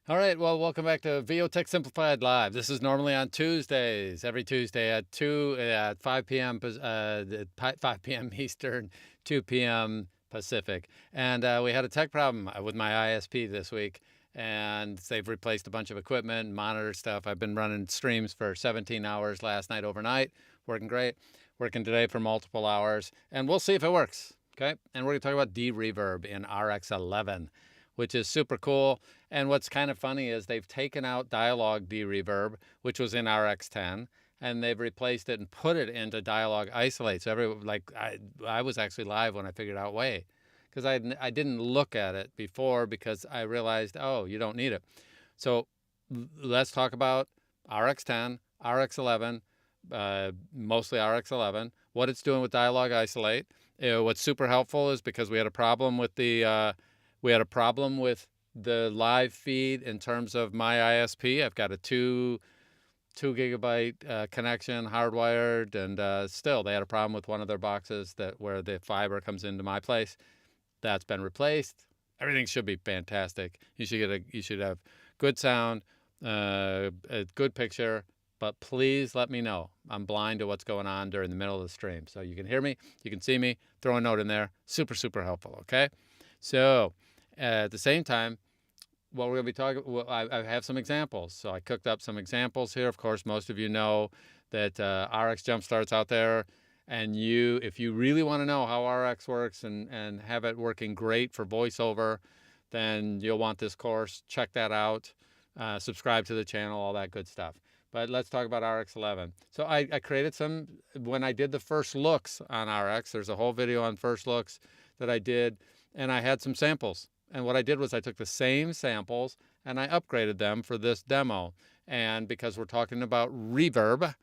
All right, well, welcome back to VOTech Simplified Live. This is normally on Tuesdays, every Tuesday at 5 p.m. 5 p.m. Eastern, 2 p.m. Pacific. And we had a tech problem with my ISP this week, and they've replaced a bunch of equipment, monitor stuff. I've been running streams for 17 hours last night overnight, working great, working today for multiple hours, and we'll see if it works, okay? And we're going to talk about D-Reverb in RX11, which is super cool. And what's kind of funny is they've taken out dialogue D-Reverb, which was in RX10, and they've replaced it and put it into dialogue isolate. So I was actually live when I figured out, wait, because I didn't look at it before because I realized, oh, you don't need it. So let's talk about RX10, RX11, mostly RX11, what it's doing with dialogue isolate. What's super helpful is because we had a problem with the live feed in terms of my ISP. I've got a 2 gigabyte connection hardwired, and still they had a problem with one of their boxes where the fiber comes into my place. That's been replaced. Everything should be fantastic. You should have good sound, a good picture, but please let me know. I'm blind to what's going on during the middle of the stream. So you can hear me, you can see me, throw a note in there. Super, super helpful, okay? So at the same time, what we're going to be talking, well, I have some examples. So I cooked up some examples here. Of course, most of you know that RX Jumpstart's out there. And if you really want to know how RX works and have it working great for voiceover, then you'll want this course. Check that out. Subscribe to the channel, all that good stuff. But let's talk about RX11. So I created some, when I did the first looks on RX, there's a whole video on first looks that I did, and I had some samples. And what I did was I took the same samples and I upgraded them for this demo. And because we're talking about reverb,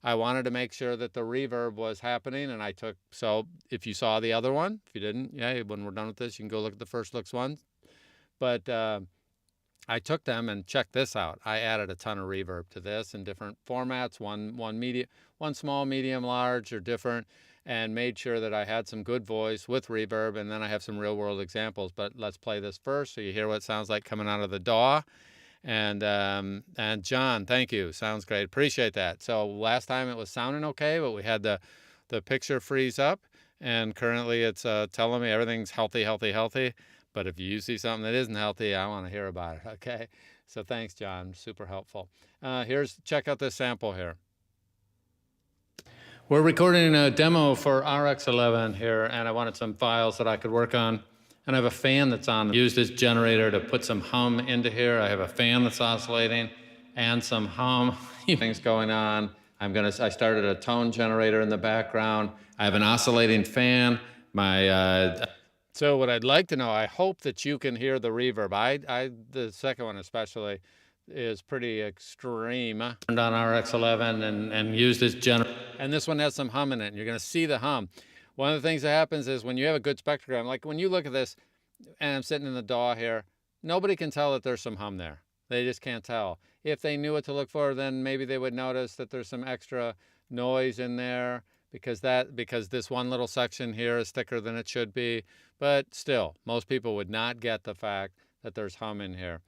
I wanted to make sure that the reverb was happening, and so if you saw the other one, if you didn't, yeah, when we're done with this, you can go look at the first looks one. But I took them and checked this out. I added a ton of reverb to this in different formats, one small, medium, large, or different, and made sure that I had some good voice with reverb, and then I have some real world examples. But let's play this first so you hear what it sounds like coming out of the DAW. And John, thank you. Sounds great. Appreciate that. So last time it was sounding okay, but we had the picture freeze up, and currently it's telling me everything's healthy, healthy, healthy. But if you see something that isn't healthy, I want to hear about it. Okay. So thanks, John. Super helpful. Check out this sample here. We're recording a demo for RX11 here, and I wanted some files that I could work on. And I have a fan that's on. Use this generator to put some hum into here. I have a fan that's oscillating and some hum things going on. I started a tone generator in the background. I have an oscillating fan. So what I'd like to know, I hope that you can hear the reverb. The second one especially is pretty extreme. Turned on RX11 and used this generator. And this one has some hum in it, and you're going to see the hum. One of the things that happens is when you have a good spectrogram, like when you look at this, and I'm sitting in the DAW here, nobody can tell that there's some hum there. They just can't tell. If they knew what to look for, then maybe they would notice that there's some extra noise in there because this one little section here is thicker than it should be. But still, most people would not get the fact that there's hum in here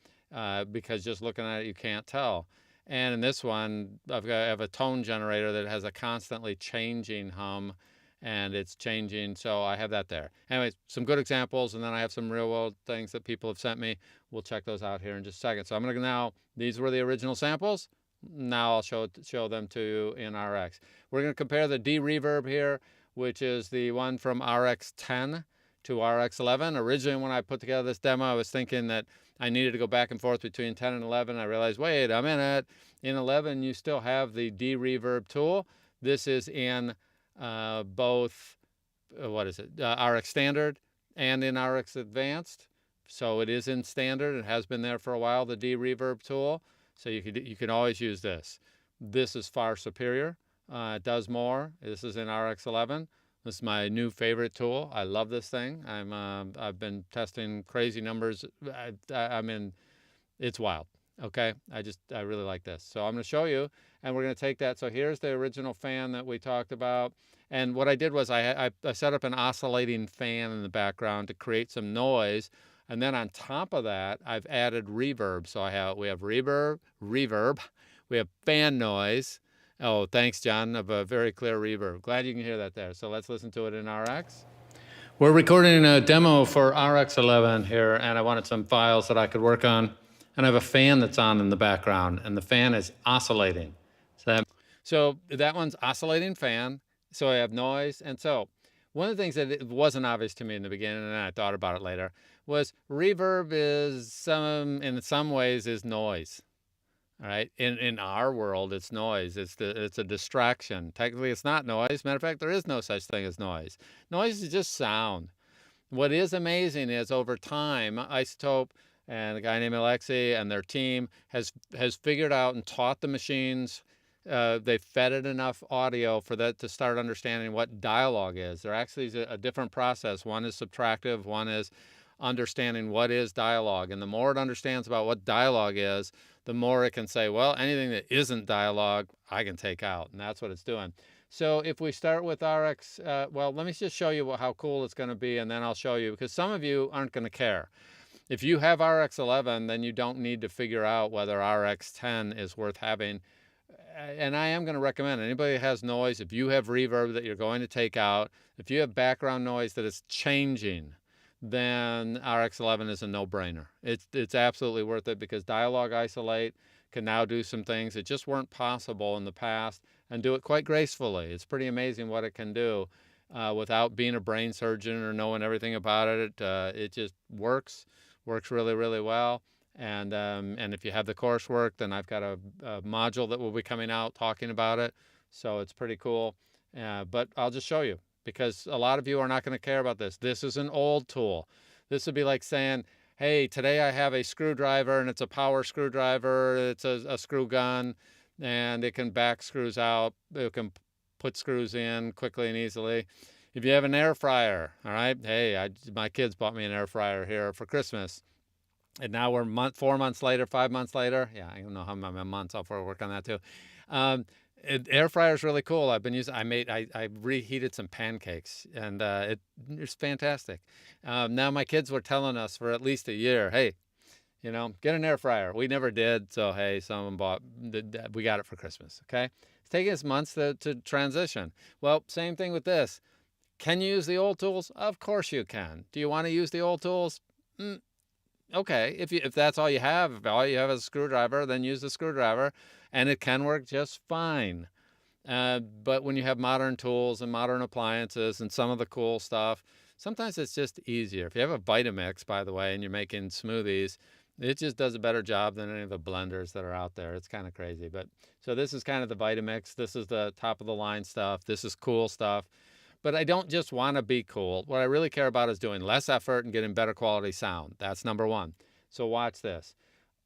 because just looking at it, you can't tell. And in this one, I have a tone generator that has a constantly changing hum, and it's changing, so I have that there. Anyways, some good examples, and then I have some real world things that people have sent me. We'll check those out here in just a second. So I'm gonna now, these were the original samples. Now I'll show them to you in RX. We're gonna compare the D-Reverb here, which is the one from RX10 to RX11. Originally, when I put together this demo, I was thinking that I needed to go back and forth between 10 and 11. I realized, wait a minute, in 11, you still have the D-Reverb tool. This is in both, RX Standard and in RX Advanced. So it is in Standard. It has been there for a while, the D-Reverb tool. So you can always use this. This is far superior. It does more. This is in RX11. This is my new favorite tool. I love this thing. I've been testing crazy numbers. It's wild. Okay, I really like this. So I'm going to show you, and we're going to take that. So here's the original fan that we talked about. And what I did was I set up an oscillating fan in the background to create some noise. And then on top of that, I've added reverb. So we have reverb, we have fan noise. Oh, thanks, John, of a very clear reverb. Glad you can hear that there. So let's listen to it in RX. We're recording a demo for RX11 here, and I wanted some files that I could work on. And I have a fan that's on in the background, and the fan is oscillating. So that one's oscillating fan. So I have noise. And so one of the things that it wasn't obvious to me in the beginning, and I thought about it later, was reverb is in some ways is noise. All right. In our world, it's noise. It's a distraction. Technically, it's not noise. Matter of fact, there is no such thing as noise. Noise is just sound. What is amazing is over time, iZotope and a guy named Alexei and their team has figured out and taught the machines. They fed it enough audio for that to start understanding what dialogue is. There actually is a different process. One is subtractive. One is understanding what is dialogue. And the more it understands about what dialogue is, the more it can say, well, anything that isn't dialogue, I can take out. And that's what it's doing. So if we start with RX, well, let me just show you how cool it's going to be, and then I'll show you, because some of you aren't going to care. If you have RX11, then you don't need to figure out whether RX10 is worth having. And I am going to recommend anybody that has noise, if you have reverb that you're going to take out, if you have background noise that is changing, then RX11 is a no-brainer. It's absolutely worth it, because dialogue isolate can now do some things that just weren't possible in the past, and do it quite gracefully. It's pretty amazing what it can do without being a brain surgeon or knowing everything about it. It just works really, really well. And if you have the coursework, then I've got a module that will be coming out talking about it. So it's pretty cool. But I'll just show you, because a lot of you are not going to care about this. This is an old tool. This would be like saying, hey, today I have a screwdriver, and it's a power screwdriver. It's a screw gun, and it can back screws out. It can put screws in quickly and easily. If you have an air fryer, all right, hey, my kids bought me an air fryer here for Christmas. And now we're 4 months later, 5 months later. Yeah, I don't know how many months. I'll probably work on that too. Air fryer is really cool. I've been using. I reheated some pancakes, and it's fantastic. Now my kids were telling us for at least a year, hey, get an air fryer. We never did, so hey, someone bought. We got it for Christmas. Okay, it's taking us months to transition. Well, same thing with this. Can you use the old tools? Of course you can. Do you want to use the old tools? Okay, if that's all you have, if all you have is a screwdriver, then use the screwdriver, and it can work just fine. But when you have modern tools and modern appliances and some of the cool stuff, sometimes it's just easier. If you have a Vitamix, by the way, and you're making smoothies, it just does a better job than any of the blenders that are out there. It's kind of crazy. But so this is kind of the Vitamix. This is the top of the line stuff. This is cool stuff. But I don't just want to be cool. What I really care about is doing less effort and getting better quality sound. That's number one. So watch this.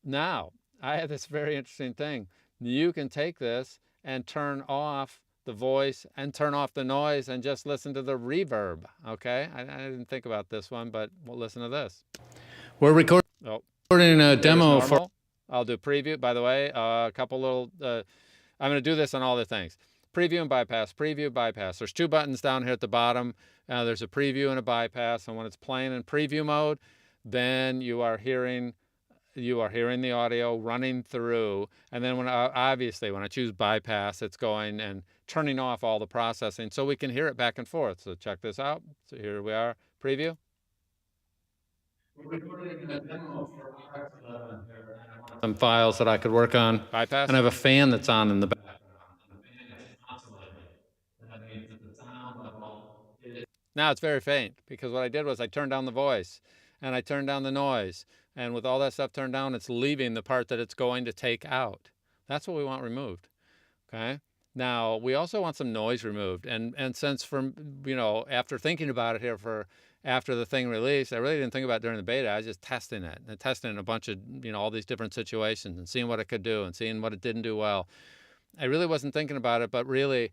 Now, I have this very interesting thing. You can take this and turn off the voice and turn off the noise and just listen to the reverb. Okay? I didn't think about this one, but we'll listen to this. We're recording a demo for... I'll do preview, by the way. A couple little... I'm going to do this on all the things. Preview and bypass, preview, bypass. There's two buttons down here at the bottom. There's a preview and a bypass. And when it's playing in preview mode, then you are hearing the audio running through. And then obviously when I choose bypass, it's going and turning off all the processing so we can hear it back and forth. So check this out. So here we are, preview. We're recording a demo for RX11 here, and I want some files that I could work on. Bypass. And I have a fan that's on in the background. Now it's very faint, because what I did was I turned down the voice and I turned down the noise, and with all that stuff turned down, it's leaving the part that it's going to take out. That's what we want removed. Okay. Now we also want some noise removed, and since after thinking about it here after the thing released, I really didn't think about it during the beta. I was just testing it and testing a bunch of all these different situations and seeing what it could do and seeing what it didn't do well. I really wasn't thinking about it, but really,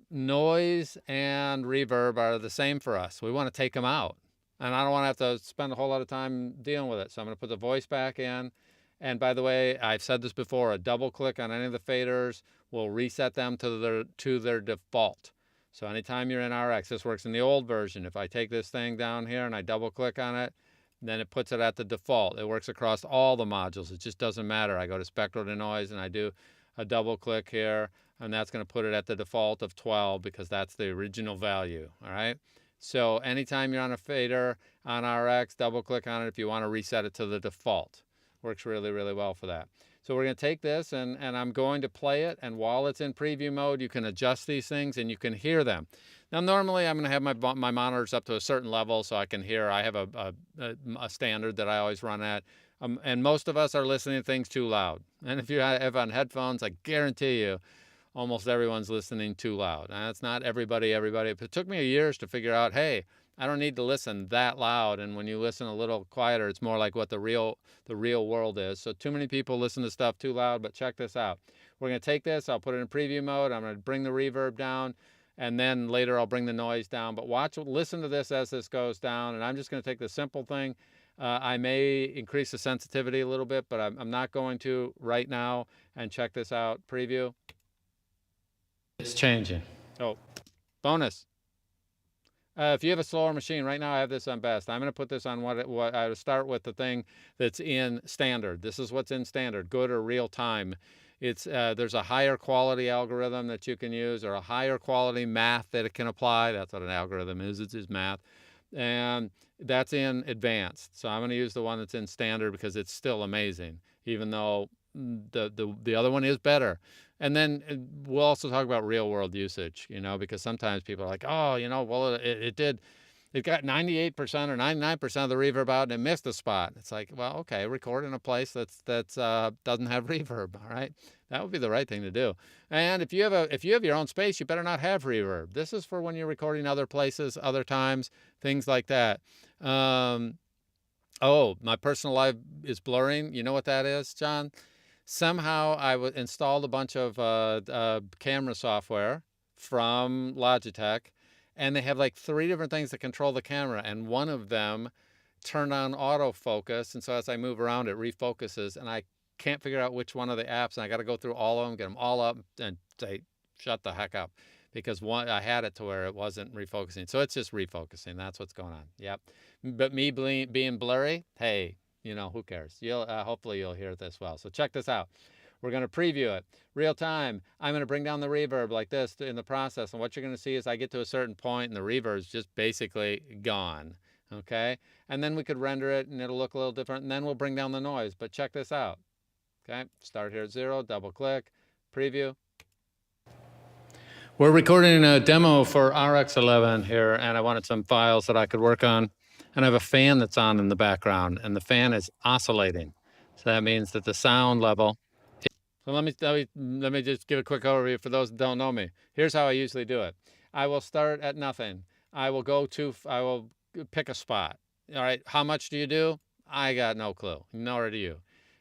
noise and reverb are the same for us. We want to take them out, and I don't want to have to spend a whole lot of time dealing with it. So I'm going to put the voice back in. And by the way, I've said this before, a double click on any of the faders will reset them to their default. So anytime you're in RX, this works in the old version. If I take this thing down here and I double click on it, Then it puts it at the default. It works across all the modules. It just doesn't matter. I go to spectral to noise and I do a double click here, and that's going to put it at the default of 12 because that's the original value. All right. So anytime you're on a fader on RX, double click on it if you want to reset it to the default. Works really, really well for that. So we're going to take this and I'm going to play it. And while it's in preview mode, you can adjust these things and you can hear them. Now, normally I'm going to have my monitors up to a certain level so I can hear. I have a standard that I always run at. And most of us are listening to things too loud. And if you have on headphones, I guarantee you, almost everyone's listening too loud. And it's not everybody. It took me years to figure out, hey, I don't need to listen that loud. And when you listen a little quieter, it's more like what the real world is. So too many people listen to stuff too loud, but check this out. We're going to take this. I'll put it in preview mode. I'm going to bring the reverb down. And then later I'll bring the noise down. But listen to this as this goes down. And I'm just going to take the simple thing. I may increase the sensitivity a little bit, but I'm not going to right now. And check this out. Preview. It's changing. Oh, bonus. If you have a slower machine, right now I have this on best. I'm going to put this on what I would start with the thing that's in standard. This is what's in standard, good or real time. It's there's a higher quality algorithm that you can use, or a higher quality math that it can apply. That's what an algorithm is. It's just math. And that's in advanced. So I'm going to use the one that's in standard because it's still amazing, even though the other one is better. And then we'll also talk about real world usage, because sometimes people are like, oh, well, it got 98% or 99% of the reverb out and it missed a spot. It's like, well, okay, record in a place that's doesn't have reverb. All right, that would be the right thing to do. And if you have your own space, you better not have reverb. This is for when you're recording other places, other times, things like that. Oh, my personal live is blurring. You know what that is, John? Somehow I installed a bunch of camera software from Logitech, and they have like 3 different things that control the camera, and one of them turned on autofocus, and so as I move around it refocuses, and I can't figure out which one of the apps, and I got to go through all of them, get them all up, and say, shut the heck up, because I had it to where it wasn't refocusing. So it's just refocusing. That's what's going on. Yep. But me being blurry, hey, who cares? Hopefully you'll hear this well. So check this out. We're going to preview it. Real time. I'm going to bring down the reverb like this in the process. And what you're going to see is I get to a certain point and the reverb is just basically gone. Okay? And then we could render it and it'll look a little different. And then we'll bring down the noise. But check this out. Okay? Start here at 0, double click, preview. We're recording a demo for RX11 here, and I wanted some files that I could work on. And I have a fan that's on in the background, and the fan is oscillating. So that means that the sound level. So let me just give a quick overview for those that don't know me. Here's how I usually do it. I will start at nothing. I will pick a spot. All right, how much do you do? I got no clue, nor do you.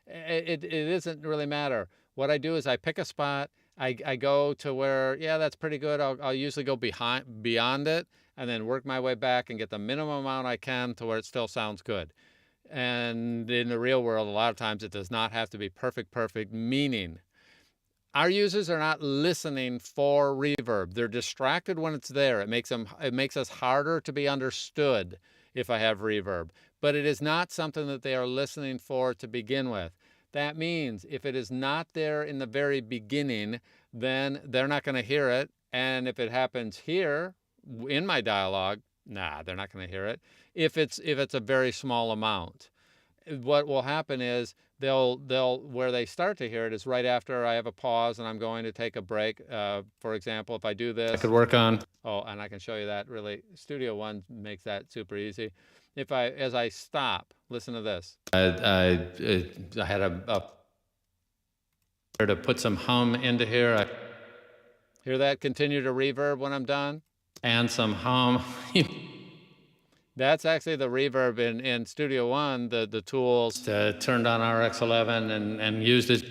It doesn't really matter. What I do is I pick a spot. I go to where, yeah, that's pretty good. I'll usually go beyond it, and then work my way back and get the minimum amount I can to where it still sounds good. And in the real world, a lot of times it does not have to be perfect, meaning our users are not listening for reverb. They're distracted when it's there. It makes us harder to be understood if I have reverb. But it is not something that they are listening for to begin with. That means if it is not there in the very beginning, then they're not going to hear it. And if it happens here in my dialogue, nah, they're not going to hear it. If it's a very small amount, what will happen is they'll where they start to hear it is right after I have a pause and I'm going to take a break. For example, if I do this, I could work on. Oh, and I can show you that really. Studio One makes that super easy. As I stop, listen to this. I had to put some hum into here. Hear that? Continue to reverb when I'm done. And some hum. That's actually the reverb in Studio One, the tools turned on RX11 and used it.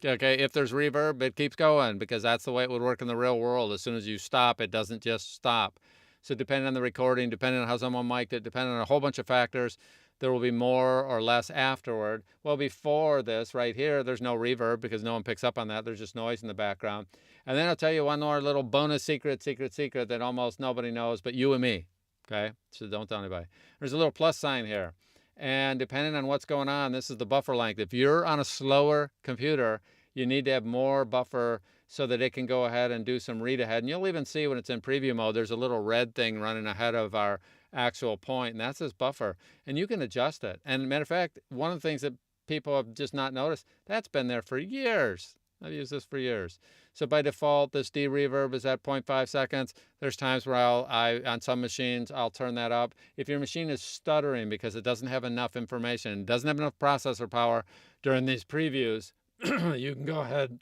Okay, if there's reverb, it keeps going because that's the way it would work in the real world. As soon as you stop, it doesn't just stop. So depending on the recording, depending on how someone mic'd it, depending on a whole bunch of factors, there will be more or less afterward. Well, before this right here, there's no reverb because no one picks up on that. There's just noise in the background. And then I'll tell you one more little bonus secret that almost nobody knows but you and me. Okay, so don't tell anybody. There's a little plus sign here. And depending on what's going on, this is the buffer length. If you're on a slower computer, you need to have more buffer so that it can go ahead and do some read ahead. And you'll even see when it's in preview mode, there's a little red thing running ahead of our actual point, and that's this buffer. And you can adjust it. And matter of fact, one of the things that people have just not noticed, that's been there for years. I've used this for years. So by default, this D-Reverb is at 0.5 seconds. There's times where on some machines, I'll turn that up. If your machine is stuttering because it doesn't have enough information, doesn't have enough processor power during these previews, you can go ahead,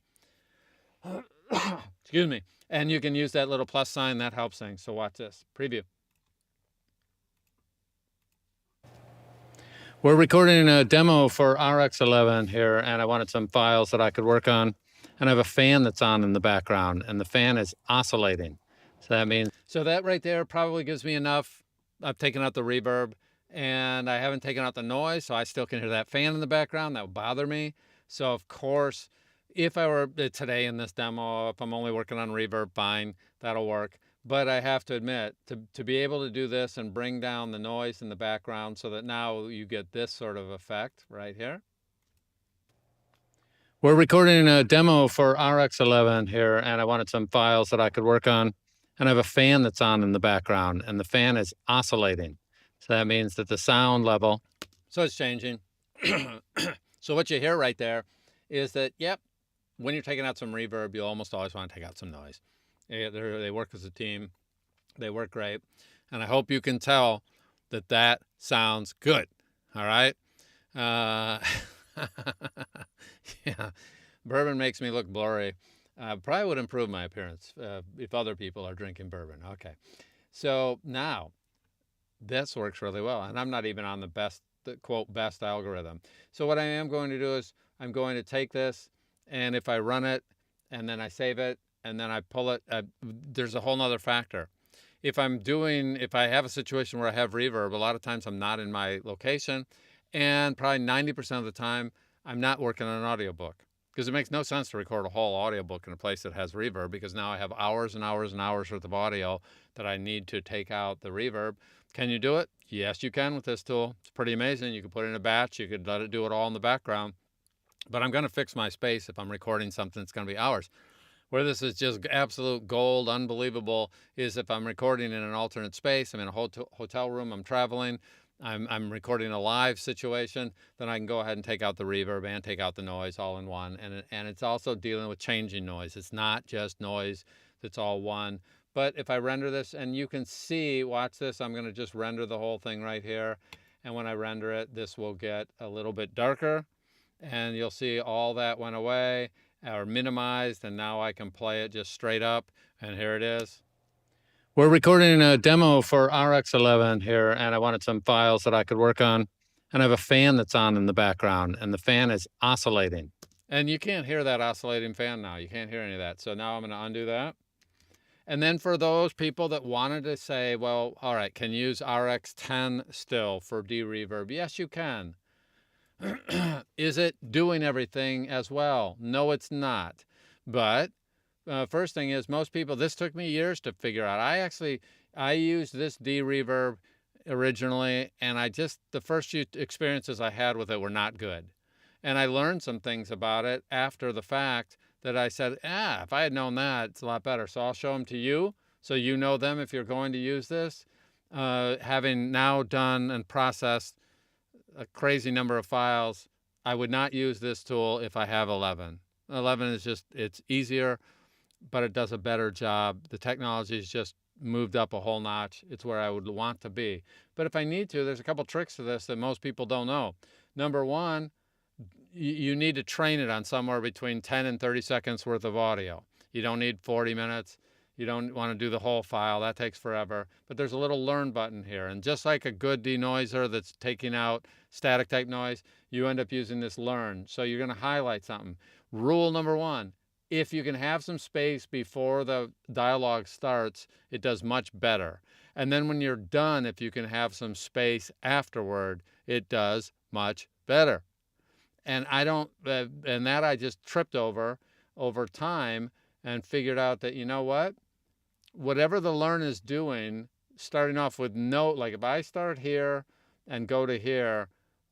excuse me, and you can use that little plus sign. That helps things. So watch this, preview. We're recording a demo for RX11 here, and I wanted some files that I could work on. And I have a fan that's on in the background, and the fan is oscillating. So that means, so that right there probably gives me enough. I've taken out the reverb, and I haven't taken out the noise, so I still can hear that fan in the background. That would bother me. So of course, if I were today in this demo, if I'm only working on reverb, fine, that'll work. But I have to admit, to be able to do this and bring down the noise in the background so that now you get this sort of effect right here. We're recording a demo for RX11 here, and I wanted some files that I could work on. And I have a fan that's on in the background, and the fan is oscillating. So that means that the sound level, so it's changing. So what you hear right there is that, yep, when you're taking out some reverb, you almost always want to take out some noise. They work as a team. They work great. And I hope you can tell that that sounds good. All right? Yeah, bourbon makes me look blurry. Probably would improve my appearance if other people are drinking bourbon. Okay. So now, this works really well. And I'm not even on the quote, best algorithm. So what I am going to do is I'm going to take this, and if I run it, and then I save it, and then I pull it, there's a whole nother factor. If I have a situation where I have reverb, a lot of times I'm not in my location, and probably 90% of the time, I'm not working on an audiobook, because it makes no sense to record a whole audiobook in a place that has reverb, because now I have hours and hours and hours worth of audio that I need to take out the reverb. Can you do it? Yes, you can with this tool. It's pretty amazing. You can put it in a batch. You could let it do it all in the background. But I'm going to fix my space if I'm recording something that's going to be hours. Where this is just absolute gold, unbelievable, is if I'm recording in an alternate space, I'm in a hotel room, I'm traveling, I'm recording a live situation, then I can go ahead and take out the reverb and take out the noise all in one. And it's also dealing with changing noise. It's not just noise that's all one. But if I render this, and you can see, watch this, I'm going to just render the whole thing right here. And when I render it, this will get a little bit darker. And you'll see all that went away or minimized, and now I can play it just straight up, and here it is. We're recording a demo for RX11 here, and I wanted some files that I could work on. And I have a fan that's on in the background, and the fan is oscillating. And you can't hear that oscillating fan now. You can't hear any of that. So now I'm going to undo that. And then for those people that wanted to say, well, all right, can you use RX10 still for D-Reverb? Yes, you can. Is it doing everything as well? No, it's not. But first thing is, most people, this took me years to figure out. I used this D-Reverb originally, and the first few experiences I had with it were not good. And I learned some things about it after the fact that I said, if I had known that, it's a lot better. So I'll show them to you so you know them if you're going to use this. Having now done and processed a crazy number of files, I would not use this tool if I have 11. 11 is it's easier, but it does a better job. The technology has just moved up a whole notch. It's where I would want to be. But if I need to, there's a couple tricks to this that most people don't know. Number one, you need to train it on somewhere between 10 and 30 seconds worth of audio. You don't need 40 minutes. You don't want to do the whole file. That takes forever. But there's a little learn button here. And just like a good denoiser that's taking out static type noise, you end up using this learn. So you're going to highlight something. Rule number one, if you can have some space before the dialogue starts, it does much better. And then when you're done, if you can have some space afterward, it does much better. And I just tripped over time and figured out that, you know what? Whatever the learn is doing, starting off with like if I start here and go to here,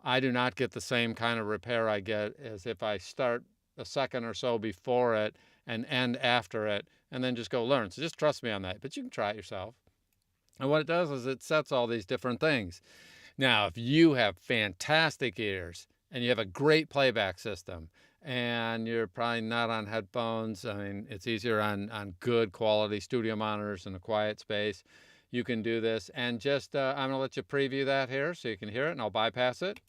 I do not get the same kind of repair I get as if I start a second or so before it and end after it, and then just go learn. So just trust me on that, but you can try it yourself. And what it does is it sets all these different things. Now, if you have fantastic ears and you have a great playback system and you're probably not on headphones, I mean, it's easier on good quality studio monitors in a quiet space, you can do this. And just, I'm gonna let you preview that here so you can hear it, and I'll bypass it.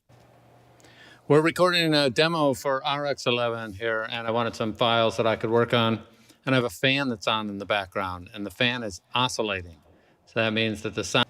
We're recording a demo for RX11 here, and I wanted some files that I could work on. And I have a fan that's on in the background, and the fan is oscillating. So that means that the sound...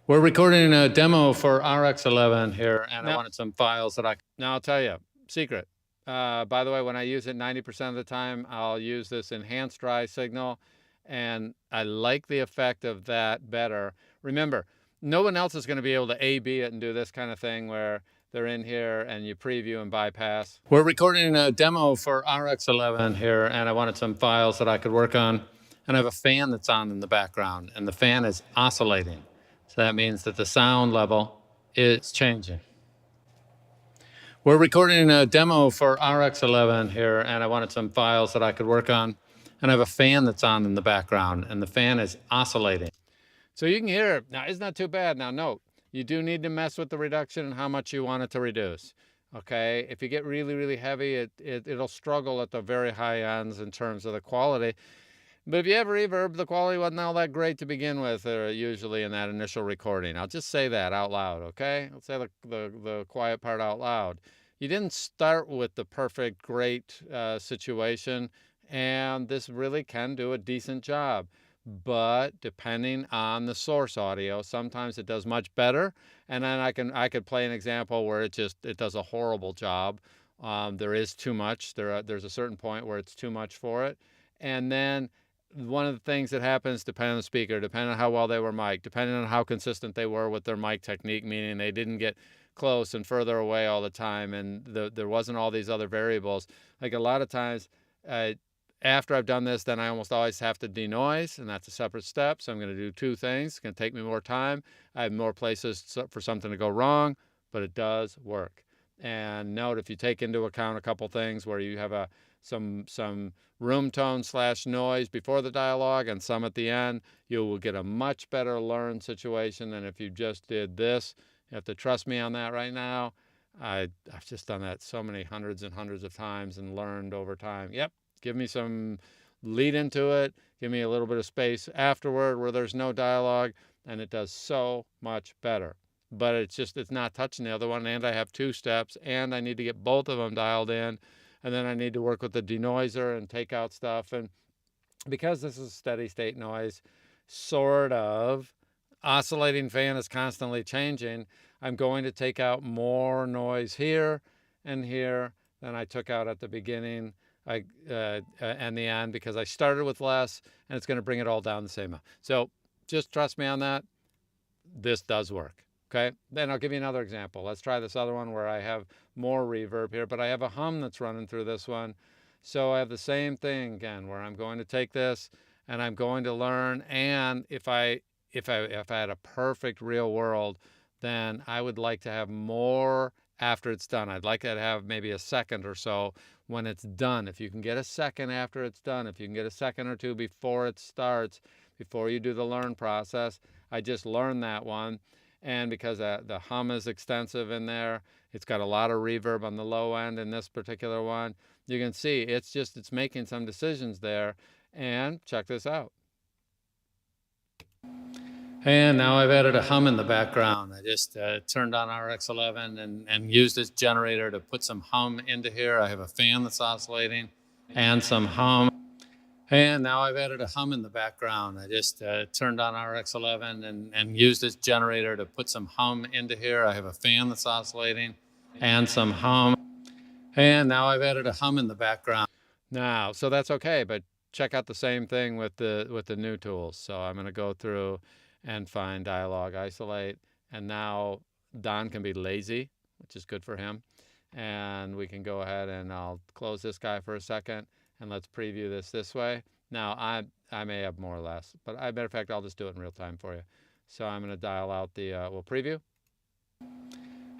We're recording a demo for RX11 here, and I wanted some files that I... Now I'll tell you, secret. By the way, when I use it 90% of the time, I'll use this enhanced dry signal, and I like the effect of that better. Remember, no one else is going to be able to A/B it and do this kind of thing where they're in here and you preview and bypass. We're recording a demo for RX11 here, and I wanted some files that I could work on. And I have a fan that's on in the background, and the fan is oscillating. So that means that the sound level is changing. We're recording a demo for RX11 here, and I wanted some files that I could work on. And I have a fan that's on in the background, and the fan is oscillating. So you can hear it. Now, it's not too bad. Now, note, you do need to mess with the reduction and how much you want it to reduce. Okay, if you get really, really heavy, it'll struggle at the very high ends in terms of the quality. But if you have reverb, the quality wasn't all that great to begin with, usually in that initial recording. I'll just say that out loud, okay? I'll say the quiet part out loud. You didn't start with the perfect, great situation, and this really can do a decent job. But depending on the source audio, sometimes it does much better, and then I could play an example where it does a horrible job. There is too much. There's a certain point where it's too much for it, and then one of the things that happens, depending on the speaker, depending on how well they were mic'd, depending on how consistent they were with their mic technique, meaning they didn't get close and further away all the time, and there wasn't all these other variables. Like a lot of times, after I've done this, then I almost always have to denoise, and that's a separate step. So I'm going to do two things. It's going to take me more time. I have more places for something to go wrong, but it does work. And note, if you take into account a couple things where you have some room tone / noise before the dialogue and some at the end, you will get a much better learned situation than if you just did this. You have to trust me on that right now. I've just done that so many hundreds and hundreds of times and learned over time. Yep. Give me some lead into it. Give me a little bit of space afterward where there's no dialogue, and it does so much better. But it's not touching the other one, and I have two steps, and I need to get both of them dialed in, and then I need to work with the denoiser and take out stuff. And because this is steady state noise, sort of, oscillating fan is constantly changing, I'm going to take out more noise here and here than I took out at the beginning and the end, because I started with less, and it's going to bring it all down the same amount. So just trust me on that. This does work. Okay, then I'll give you another example. Let's try this other one where I have more reverb here, but I have a hum that's running through this one. So I have the same thing again, where I'm going to take this and I'm going to learn. And if I had a perfect real world, then I would like to have more after it's done. I'd like to have maybe a second or so when it's done. If you can get a second after it's done, if you can get a second or two before it starts, before you do the learn process, I just learned that one. And because the hum is extensive in there, it's got a lot of reverb on the low end in this particular one. You can see it's making some decisions there. And check this out. And now I've added a hum in the background. I just turned on RX11 and used this generator to put some hum into here. I have a fan that's oscillating and some hum. And now I've added a hum in the background. I just turned on RX11 and used this generator to put some hum into here. I have a fan that's oscillating and some hum. And now I've added a hum in the background. Now, so that's okay, but check out the same thing with the new tools. So I'm going to go through and find dialogue isolate. And now Don can be lazy, which is good for him. And we can go ahead and I'll close this guy for a second. And let's preview this way. Now, I may have more or less, but matter of fact, I'll just do it in real time for you. So I'm going to dial out we'll preview.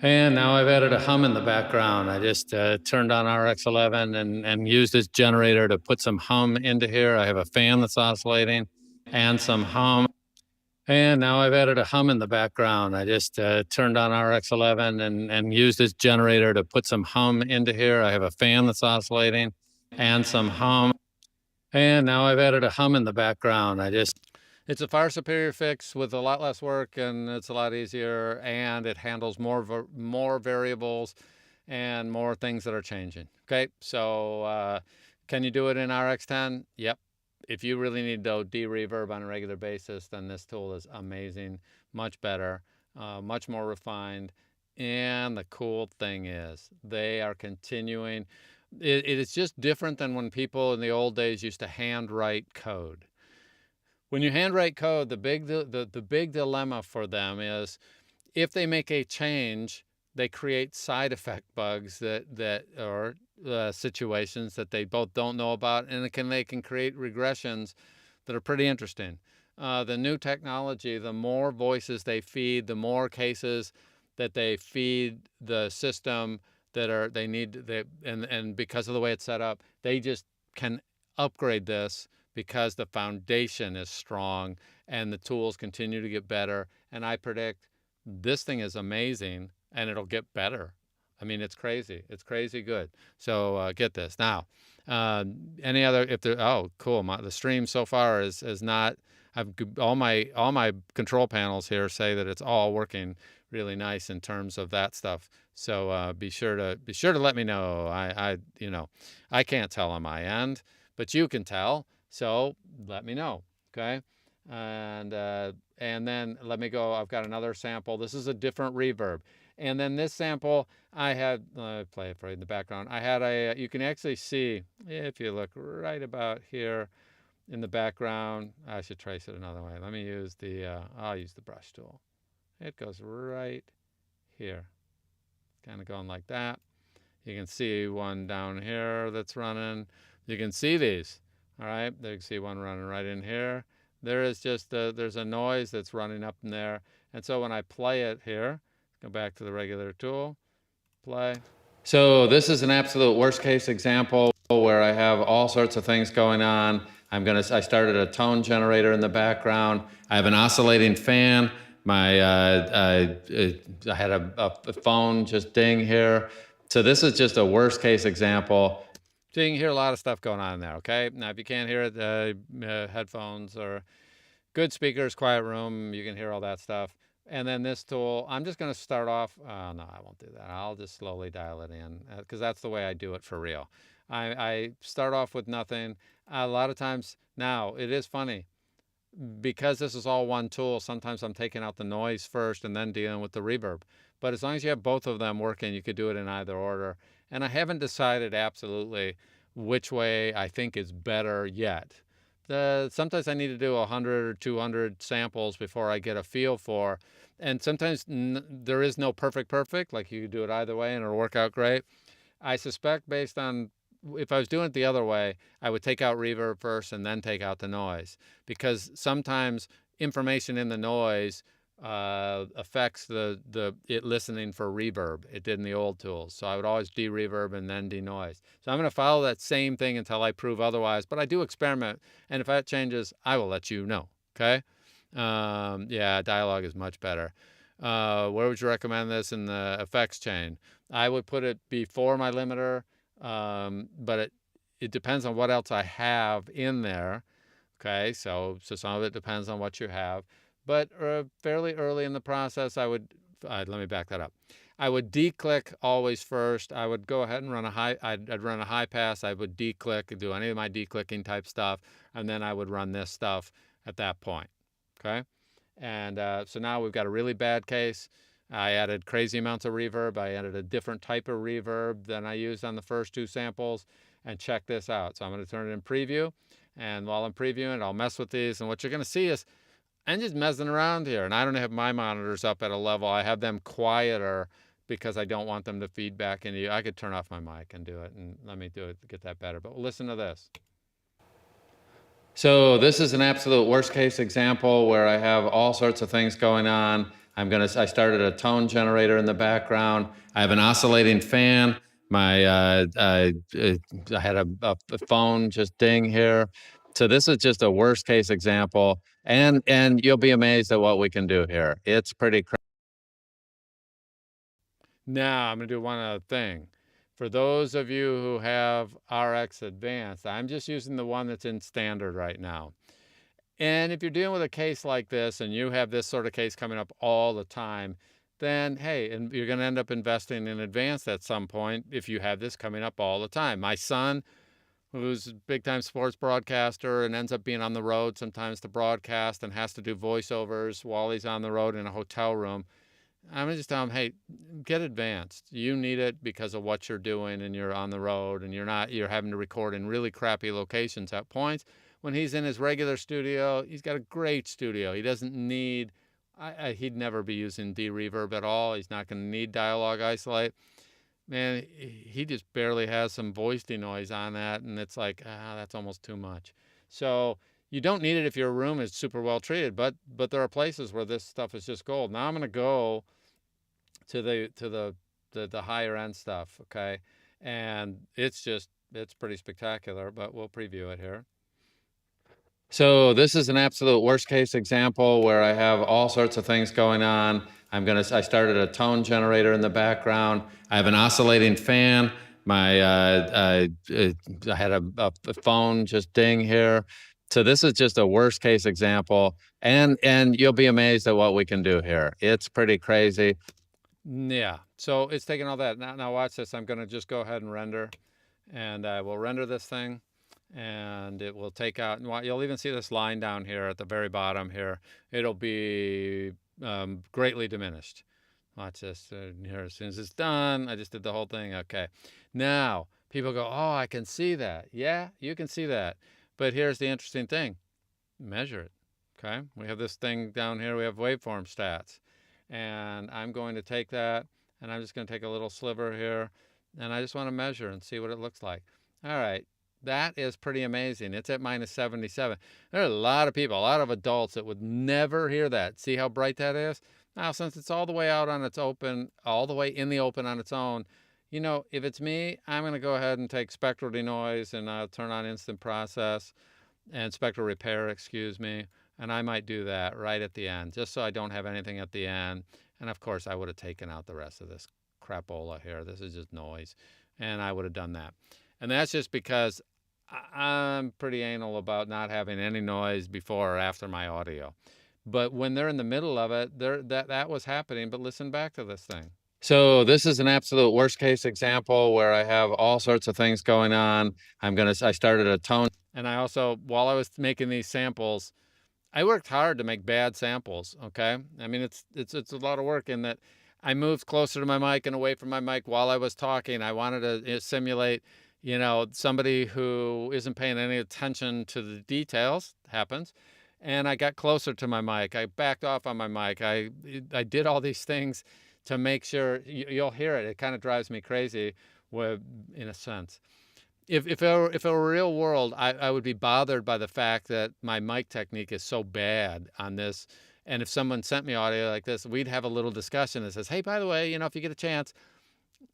And now I've added a hum in the background. I just turned on RX11 and used this generator to put some hum into here. I have a fan that's oscillating and some hum. And now I've added a hum in the background. I just turned on RX11 and used this generator to put some hum into here. I have a fan that's oscillating and some hum. And now I've added a hum in the background. It's a far superior fix with a lot less work, and it's a lot easier, and it handles more variables and more things that are changing. Okay, so can you do it in RX10? Yep. If you really need though D-Reverb on a regular basis, then this tool is amazing, much better, much more refined. And the cool thing is they are continuing. It is just different than when people in the old days used to handwrite code. When you handwrite code, the big dilemma for them is if they make a change, they create side effect bugs that are situations that they both don't know about, and they can create regressions that are pretty interesting. The new technology, the more voices they feed, the more cases that they feed the system and because of the way it's set up, they just can upgrade this because the foundation is strong and the tools continue to get better. And I predict this thing is amazing and it'll get better. I mean, it's crazy. It's crazy good. So get this. Now, any other, oh, cool. The stream so far is not, all my control panels here say that it's all working really nice in terms of that stuff. So be sure to let me know. I can't tell on my end, but you can tell. So let me know, okay? And then let me go. I've got another sample. This is a different reverb. And then this sample, I had, play it for you in the background. I had you can actually see, if you look right about here in the background, I should trace it another way. Let me use I'll use the brush tool. It goes right here. Kind of going like that. You can see one down here that's running. You can see these. All right, there you can see one running right in here. There is just there's a noise that's running up in there. And so when I play it here, go back to the regular tool, play. So this is an absolute worst case example where I have all sorts of things going on. I started a tone generator in the background. I have an oscillating fan. I had a phone just ding here. So this is just a worst case example. So you can hear a lot of stuff going on in there, okay? Now, if you can't hear it, headphones or good speakers, quiet room, you can hear all that stuff. And then this tool, I'm just gonna start off, no, I won't do that. I'll just slowly dial it in because that's the way I do it for real. I start off with nothing. A lot of times, now, it is funny, because this is all one tool, sometimes I'm taking out the noise first and then dealing with the reverb. But as long as you have both of them working, you could do it in either order. And I haven't decided absolutely which way I think is better yet. Sometimes I need to do 100 or 200 samples before I get a feel for. And sometimes there is no perfect, like you do it either way and it'll work out great. I suspect based on, if I was doing it the other way, I would take out reverb first and then take out the noise, because sometimes information in the noise affects it listening for reverb. It did in the old tools. So I would always de-reverb and then de-noise. So I'm going to follow that same thing until I prove otherwise, but I do experiment. And if that changes, I will let you know. Okay. Yeah, dialogue is much better. Where would you recommend this in the effects chain? I would put it before my limiter, but it depends on what else I have in there. Okay, so some of it depends on what you have. But fairly early in the process, let me back that up. I would declick always first. I would go ahead and run I'd run a high pass. I would declick, do any of my declicking type stuff, and then I would run this stuff at that point, okay? And so now we've got a really bad case. I added crazy amounts of reverb. I added a different type of reverb than I used on the first two samples, and check this out. So I'm going to turn it in preview, and while I'm previewing it, I'll mess with these, and what you're going to see is I'm just messing around here, and I don't have my monitors up at a level. I have them quieter because I don't want them to feed back into you. I could turn off my mic and do it, and let me do it to get that better. But listen to this. So this is an absolute worst case example where I have all sorts of things going on. I started a tone generator in the background. I have an oscillating fan. I had a phone just ding here. So this is just a worst case example, and you'll be amazed at what we can do here. It's pretty crazy. Now I'm going to do one other thing. For those of you who have RX Advanced, I'm just using the one that's in standard right now. And if you're dealing with a case like this and you have this sort of case coming up all the time, then hey, and you're going to end up investing in advanced at some point if you have this coming up all the time. My son, who's a big time sports broadcaster and ends up being on the road sometimes to broadcast and has to do voiceovers while he's on the road in a hotel room, I'm gonna just tell him, hey, get advanced. You need it because of what you're doing and you're on the road and you're having to record in really crappy locations at points. When he's in his regular studio, he's got a great studio. He doesn't need, he'd never be using D-Reverb at all. He's not gonna need dialogue isolate. Man, he just barely has some voice denoise on that, and it's like, that's almost too much. So you don't need it if your room is super well treated, but there are places where this stuff is just gold. Now I'm gonna go to the higher end stuff, okay? And it's pretty spectacular, but we'll preview it here. So this is an absolute worst case example where I have all sorts of things going on. I started a tone generator in the background. I have an oscillating fan. I had a phone just ding here. So this is just a worst case example, and you'll be amazed at what we can do here. It's pretty crazy. Yeah, so it's taking all that. Now watch this. I'm gonna just go ahead and render, and I will render this thing, and it will take out, and you'll even see this line down here at the very bottom here. It'll be greatly diminished. Watch this here. As soon as it's done, I just did the whole thing. Okay, now people go, oh, I can see that. Yeah, you can see that, but here's the interesting thing. Measure it. Okay, we have this thing down here. We have waveform stats, and I'm going to take that, and I'm just going to take a little sliver here, and I just want to measure and see what it looks like. All right, that is pretty amazing. It's at minus 77. There are a lot of people, a lot of adults that would never hear that. See how bright that is? Now, since it's all the way out on its open, all the way in the open on its own, you know, if it's me, I'm going to go ahead and take spectral denoise, and I'll turn on instant process and spectral repair, excuse me. And I might do that right at the end, just so I don't have anything at the end. And of course, I would have taken out the rest of this crapola here. This is just noise. And I would have done that. And that's just because I'm pretty anal about not having any noise before or after my audio. But when they're in the middle of it, that was happening. But listen back to this thing. So this is an absolute worst case example where I have all sorts of things going on. I started a tone. And I also, while I was making these samples, I worked hard to make bad samples, okay? I mean, it's a lot of work in that I moved closer to my mic and away from my mic while I was talking. I wanted to simulate, you know, somebody who isn't paying any attention to the details, happens. And I got closer to my mic. I backed off on my mic. I did all these things to make sure you'll hear it. It kind of drives me crazy, in a sense. If it were real world, I would be bothered by the fact that my mic technique is so bad on this. And if someone sent me audio like this, we'd have a little discussion that says, hey, by the way, you know, if you get a chance,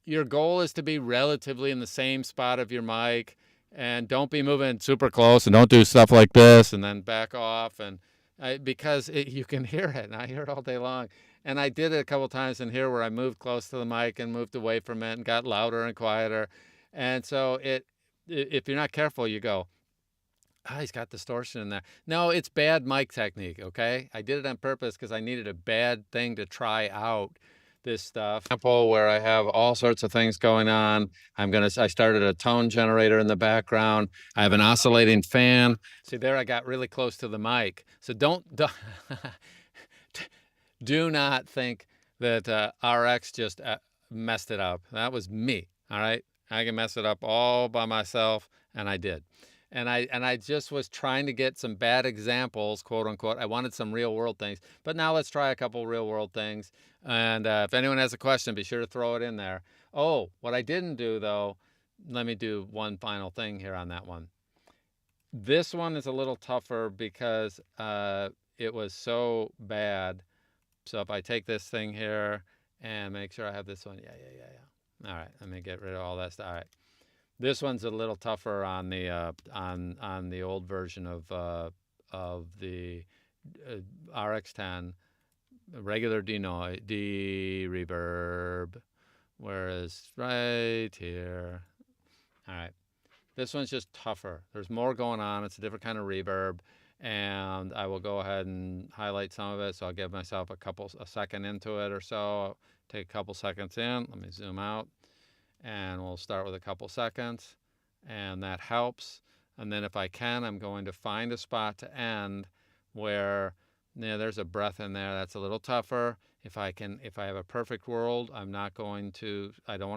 your goal is to be relatively in the same spot of your mic, and don't be moving super close, and don't do stuff like this and then back off. And because you can hear it, and I hear it all day long. And I did it a couple times in here where I moved close to the mic and moved away from it and got louder and quieter. And so if you're not careful, you go, he's got distortion in there. No, it's bad mic technique, okay? I did it on purpose because I needed a bad thing to try out this stuff. Example where I have all sorts of things going on. I started a tone generator in the background. I have an oscillating fan. See, there I got really close to the mic. So don't do not think that RX just messed it up. That was me, all right? I can mess it up all by myself, and I did. And I just was trying to get some bad examples, quote unquote. I wanted some real world things. But now let's try a couple real world things. And if anyone has a question, be sure to throw it in there. Oh, what I didn't do, though, let me do one final thing here on that one. This one is a little tougher because it was so bad. So if I take this thing here and make sure I have this one, yeah. All right, let me get rid of all that stuff. All right, this one's a little tougher on the on the old version of the RX10, regular D-Reverb, whereas right here, all right, this one's just tougher. There's more going on. It's a different kind of reverb. And I will go ahead and highlight some of it. So I'll give myself a second into it or so. Take a couple seconds in. Let me zoom out. And we'll start with a couple seconds. And that helps. And then if I can, I'm going to find a spot to end where there's a breath in there. That's a little tougher. If I have a perfect world, I don't want to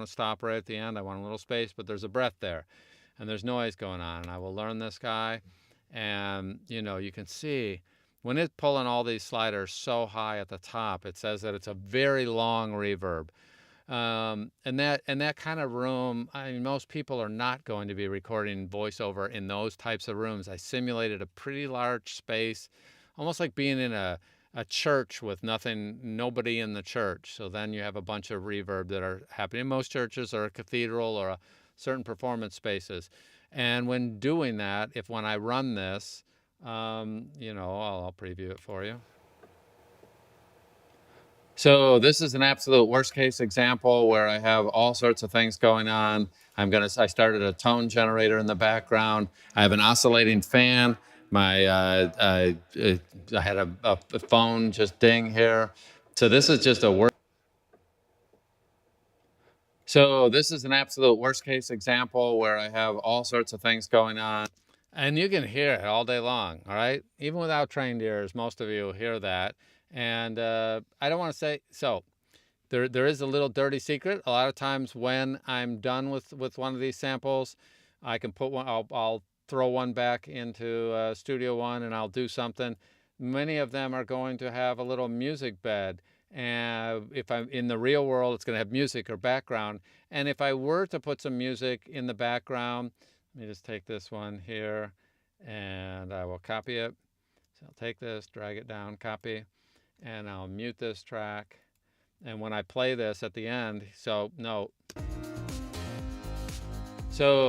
stop right at the end. I want a little space, but there's a breath there. And there's noise going on. And I will learn this guy. And, you can see when it's pulling all these sliders so high at the top, it says that it's a very long reverb. And that kind of room, I mean, most people are not going to be recording voiceover in those types of rooms. I simulated a pretty large space, almost like being in a church with nobody in the church. So then you have a bunch of reverb that are happening in most churches or a cathedral or certain performance spaces. And when doing that, when I run this, I'll preview it for you. So this is an absolute worst case example where I have all sorts of things going on. I started a tone generator in the background. I have an oscillating fan. I had a phone just ding here. So this is just So this is an absolute worst case example where I have all sorts of things going on. And you can hear it all day long, all right? Even without trained ears, most of you hear that. And I don't want to say, so there is a little dirty secret. A lot of times when I'm done with one of these samples, I can put one, I'll throw one back into Studio One and I'll do something. Many of them are going to have a little music bed. And if I'm in the real world, it's going to have music or background. And if I were to put some music in the background, let me just take this one here and I will copy it. So I'll take this, drag it down, copy, and I'll mute this track. And when I play this at the end, So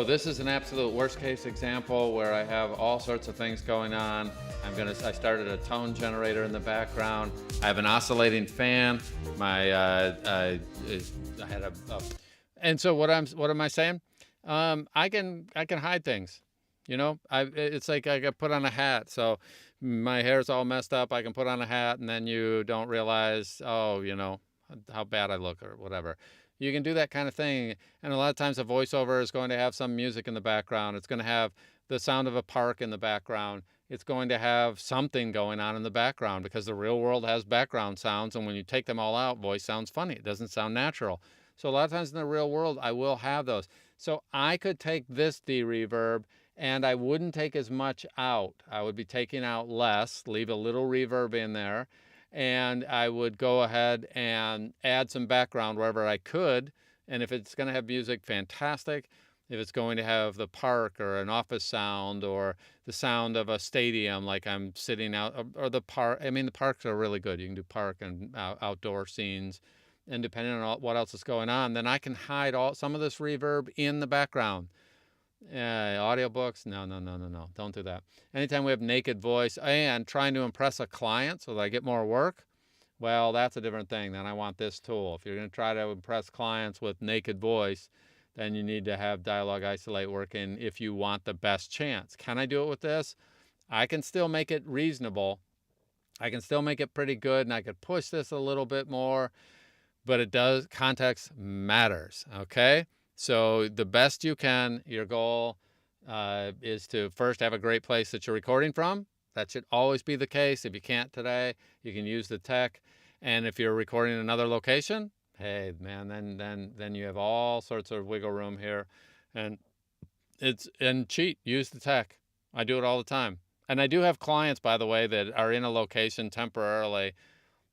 this is an absolute worst case example where I have all sorts of things going on. I started a tone generator in the background. I have an oscillating fan. I had and so what am I saying? I can hide things. It's like I got put on a hat. So my hair's all messed up. I can put on a hat and then you don't realize, how bad I look or whatever. You can do that kind of thing. And a lot of times a voiceover is going to have some music in the background. It's going to have the sound of a park in the background. It's going to have something going on in the background because the real world has background sounds. And when you take them all out, voice sounds funny. It doesn't sound natural. So a lot of times in the real world, I will have those. So I could take this D-Reverb and I wouldn't take as much out. I would be taking out less, leave a little reverb in there. And I would go ahead and add some background wherever I could. And if it's going to have music, fantastic. If it's going to have the park or an office sound or the sound of a stadium, like I'm sitting out, or the park. I mean, the parks are really good. You can do park and outdoor scenes. And depending on what else is going on, then I can hide some of this reverb in the background. Audiobooks, no, don't do that. Anytime we have naked voice and trying to impress a client so that I get more work, well, that's a different thing. Then I want this tool. If you're going to try to impress clients with naked voice, then you need to have Dialogue Isolate working if you want the best chance. Can I do it with this? I can still make it reasonable. I can still make it pretty good, and I could push this a little bit more, but context matters, okay? So the best you can, your goal is to first have a great place that you're recording from. That should always be the case. If you can't today, you can use the tech. And if you're recording in another location, hey man, then you have all sorts of wiggle room here. And cheat, use the tech. I do it all the time. And I do have clients, by the way, that are in a location temporarily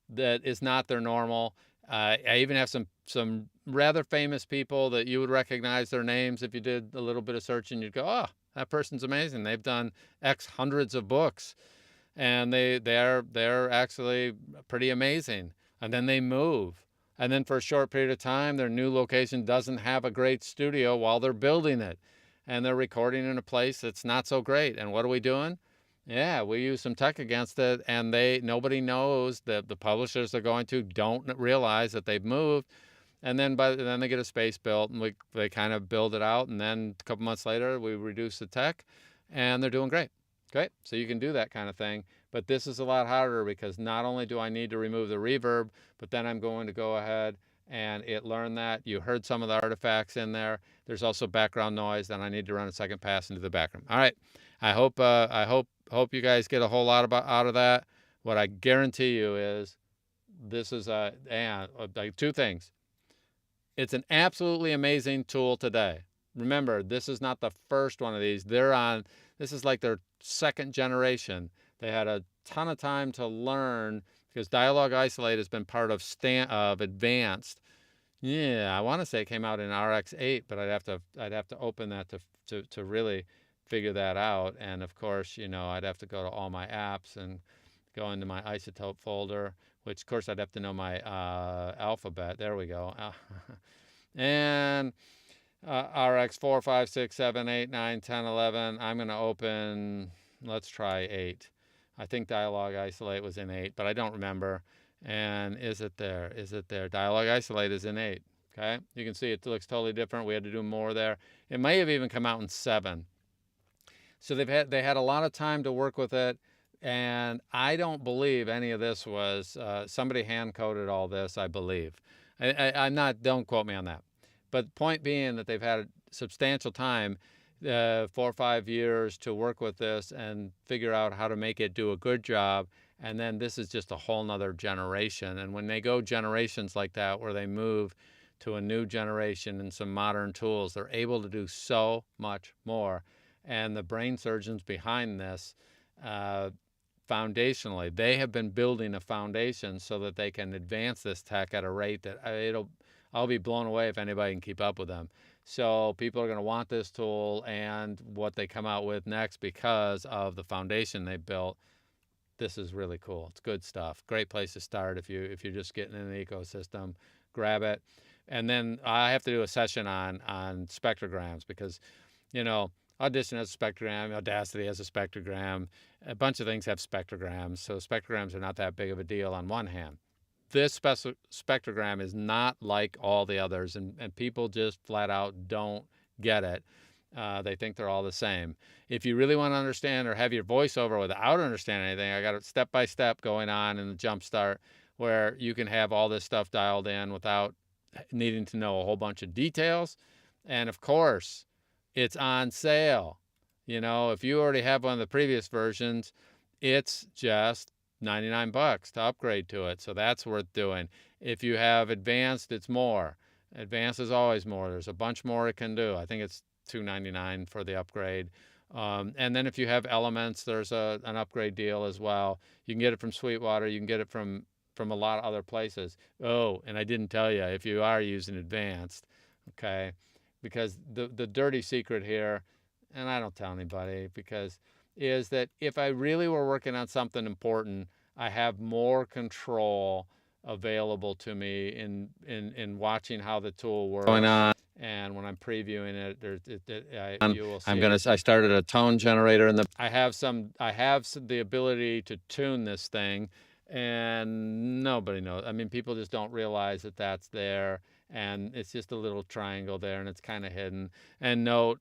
that is not their normal. I even have some rather famous people that you would recognize their names if you did a little bit of searching. You'd go, oh, that person's amazing. They've done X hundreds of books, and they're actually pretty amazing. and then they move. And then for a short period of time, their new location doesn't have a great studio while they're building it. And they're recording in a place that's not so great. And what are we doing? Yeah, we use some tech against it, and nobody knows that the publishers they're going to don't realize that they've moved. And then then they get a space built, and they kind of build it out, and then a couple months later we reduce the tech, and they're doing great. Okay, so you can do that kind of thing. But this is a lot harder because not only do I need to remove the reverb, but then I'm going to go ahead and it learned that. You heard some of the artifacts in there. There's also background noise, and I need to run a second pass into the background. All right, I hope you guys get a whole lot out of that. What I guarantee you is this is like two things. It's an absolutely amazing tool today. Remember, this is not the first one of these. This is like their second generation. They had a ton of time to learn because Dialogue Isolate has been part of advanced. Yeah, I want to say it came out in RX8, but I'd have to open that to really figure that out. And of course, I'd have to go to all my apps and go into my iZotope folder, which of course I'd have to know my alphabet. There we go. And RX 4, 5, 6, 7, 8, 9, 10, 11. I'm going to open, let's try 8. I think Dialogue Isolate was in 8, but I don't remember. And is it there? Is it there? Dialogue Isolate is in 8. Okay, you can see it looks totally different. We had to do more there. It may have even come out in 7. So they had a lot of time to work with it. And I don't believe any of this was, somebody hand-coded all this, I believe. I'm not, don't quote me on that. But point being that they've had substantial time, 4 or 5 years to work with this and figure out how to make it do a good job. And then this is just a whole nother generation. And when they go generations like that, where they move to a new generation and some modern tools, they're able to do so much more. And the brain surgeons behind this, foundationally, they have been building a foundation so that they can advance this tech at a rate that I'll be blown away if anybody can keep up with them. So people are going to want this tool and what they come out with next because of the foundation they built. This is really cool. It's good stuff. Great place to start if you're just getting in the ecosystem. Grab it. And then I have to do a session on spectrograms because, Audition has a spectrogram, Audacity has a spectrogram, a bunch of things have spectrograms, so spectrograms are not that big of a deal on one hand. This spectrogram is not like all the others, and people just flat out don't get it. They think they're all the same. If you really want to understand or have your voiceover without understanding anything, I got it step-by-step going on in the Jumpstart where you can have all this stuff dialed in without needing to know a whole bunch of details. And of course, it's on sale. If you already have one of the previous versions, it's just 99 bucks to upgrade to it. So that's worth doing. If you have advanced, it's more. Advanced is always more. There's a bunch more it can do. I think it's $299 for the upgrade. And then if you have elements, there's an upgrade deal as well. You can get it from Sweetwater. You can get it from a lot of other places. Oh, and I didn't tell you, if you are using advanced, okay, because the dirty secret here, and I don't tell anybody, is that if I really were working on something important, I have more control available to me in watching how the tool works. Going on. And when I'm previewing it, you will see. I started a tone generator I have the ability to tune this thing, and nobody knows. I mean, people just don't realize that that's there, and it's just a little triangle there, and it's kind of hidden. And no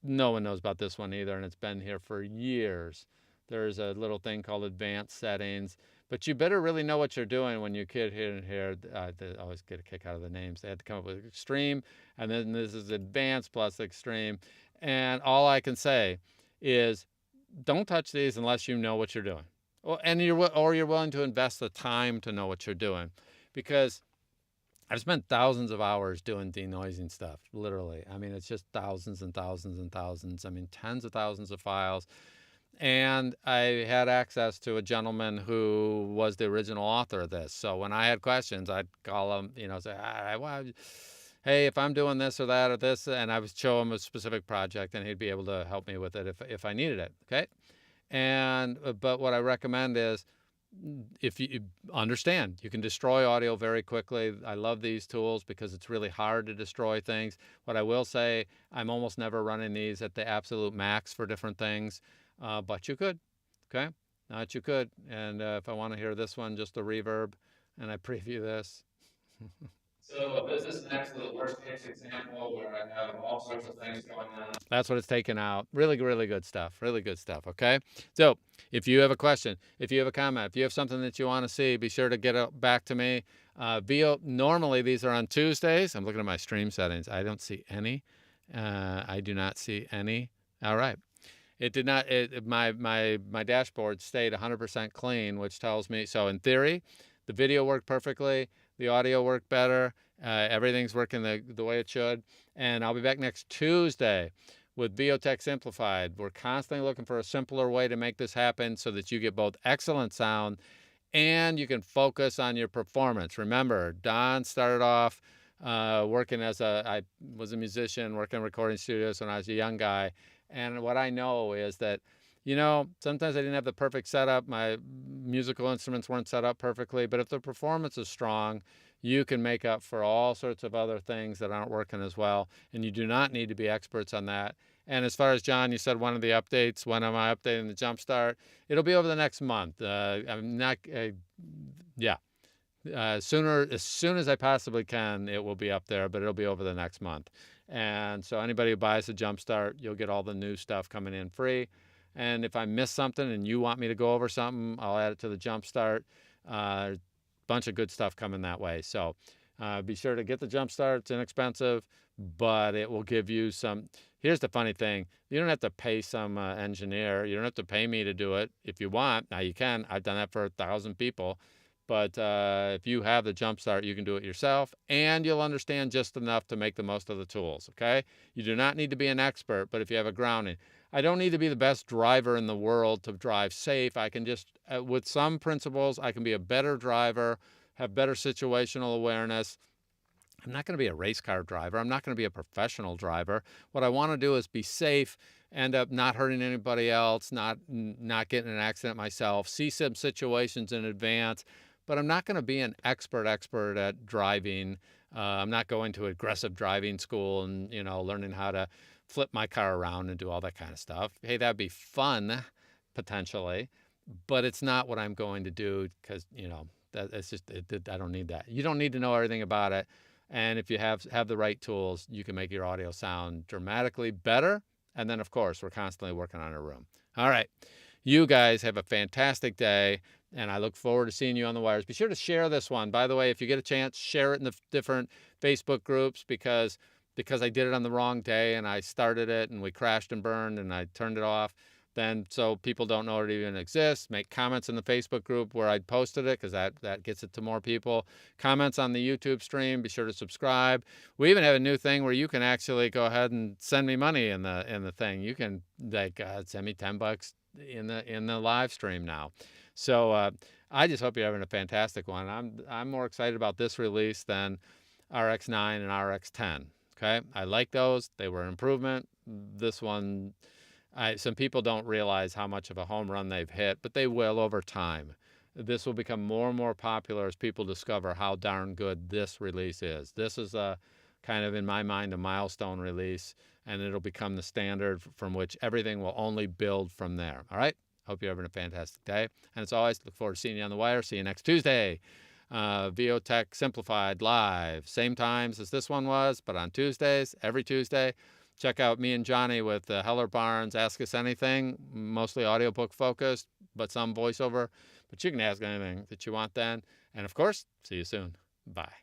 one knows about this one either, and it's been here for years. There's a little thing called advanced settings, but you better really know what you're doing when you get here. They always get a kick out of the names. They had to come up with extreme, and then this is advanced plus extreme. And all I can say is don't touch these unless you know what you're doing. Or you're willing to invest the time to know what you're doing, because I've spent thousands of hours doing denoising stuff, literally. I mean, it's just thousands and thousands and thousands. I mean, tens of thousands of files. And I had access to a gentleman who was the original author of this. So when I had questions, I'd call him, say, hey, if I'm doing this or that or this, and I would show him a specific project, and he'd be able to help me with it if I needed it, okay? But what I recommend is if you understand, you can destroy audio very quickly. I love these tools because it's really hard to destroy things. What I will say, I'm almost never running these at the absolute max for different things, but you could, okay? Not you could. And if I want to hear this one, just the reverb, and I preview this. So this is actually the worst case example where I have all sorts of things going on. That's what it's taken out. Really, really good stuff. Really good stuff, okay? So if you have a question, if you have a comment, if you have something that you want to see, be sure to get it back to me. Normally these are on Tuesdays. I'm looking at my stream settings. I don't see any. I do not see any. All right. It did not, my dashboard stayed 100% clean, which tells me, so in theory, the video worked perfectly, the audio worked better, everything's working the way it should, and I'll be back next Tuesday with VOTech Simplified. We're constantly looking for a simpler way to make this happen so that you get both excellent sound and you can focus on your performance. Remember, Don started off working I was a musician, working in recording studios when I was a young guy. And what I know is that, sometimes I didn't have the perfect setup. My musical instruments weren't set up perfectly. But if the performance is strong, you can make up for all sorts of other things that aren't working as well. And you do not need to be experts on that. And as far as John, you said one of the updates, when am I updating the Jumpstart? It'll be over the next month. I'm not, yeah. As soon as I possibly can, it will be up there, but it'll be over the next month. And so anybody who buys the Jumpstart, you'll get all the new stuff coming in free. And if I miss something and you want me to go over something, I'll add it to the Jumpstart. Bunch of good stuff coming that way. So be sure to get the Jumpstart. It's inexpensive, but it will give you some. Here's the funny thing. You don't have to pay some engineer. You don't have to pay me to do it. If you want, now you can. I've done that for 1,000 people. But if you have the Jumpstart, you can do it yourself, and you'll understand just enough to make the most of the tools, okay? You do not need to be an expert, but if you have a grounding. I don't need to be the best driver in the world to drive safe. I can just, with some principles, I can be a better driver, have better situational awareness. I'm not going to be a race car driver. I'm not going to be a professional driver. What I want to do is be safe, end up not hurting anybody else, not getting in an accident myself, see some situations in advance. But I'm not going to be an expert at driving. I'm not going to aggressive driving school and, learning how to flip my car around and do all that kind of stuff. Hey, that'd be fun, potentially, but it's not what I'm going to do because, it's just, I don't need that. You don't need to know everything about it. And if you have the right tools, you can make your audio sound dramatically better. And then, of course, we're constantly working on a room. All right. You guys have a fantastic day, and I look forward to seeing you on the wires. Be sure to share this one. By the way, if you get a chance, share it in the different Facebook groups because I did it on the wrong day and I started it and we crashed and burned and I turned it off. Then so people don't know it even exists. Make comments in the Facebook group where I posted it because that gets it to more people. Comments on the YouTube stream. Be sure to subscribe. We even have a new thing where you can actually go ahead and send me money in the thing. You can send me $10 in the live stream now. So I just hope you're having a fantastic one. I'm more excited about this release than RX9 and RX10. Okay, I like those. They were an improvement. This one, some people don't realize how much of a home run they've hit, but they will over time. This will become more and more popular as people discover how darn good this release is. This is a kind of, in my mind, a milestone release, and it'll become the standard from which everything will only build from there. All right? Hope you're having a fantastic day. And as always, look forward to seeing you on the wire. See you next Tuesday. VOTech Simplified live. Same times as this one was, but on Tuesdays, every Tuesday. Check out me and Johnny with Heller Baarns. Ask Us Anything. Mostly audiobook focused, but some voiceover. But you can ask anything that you want then. And of course, see you soon. Bye.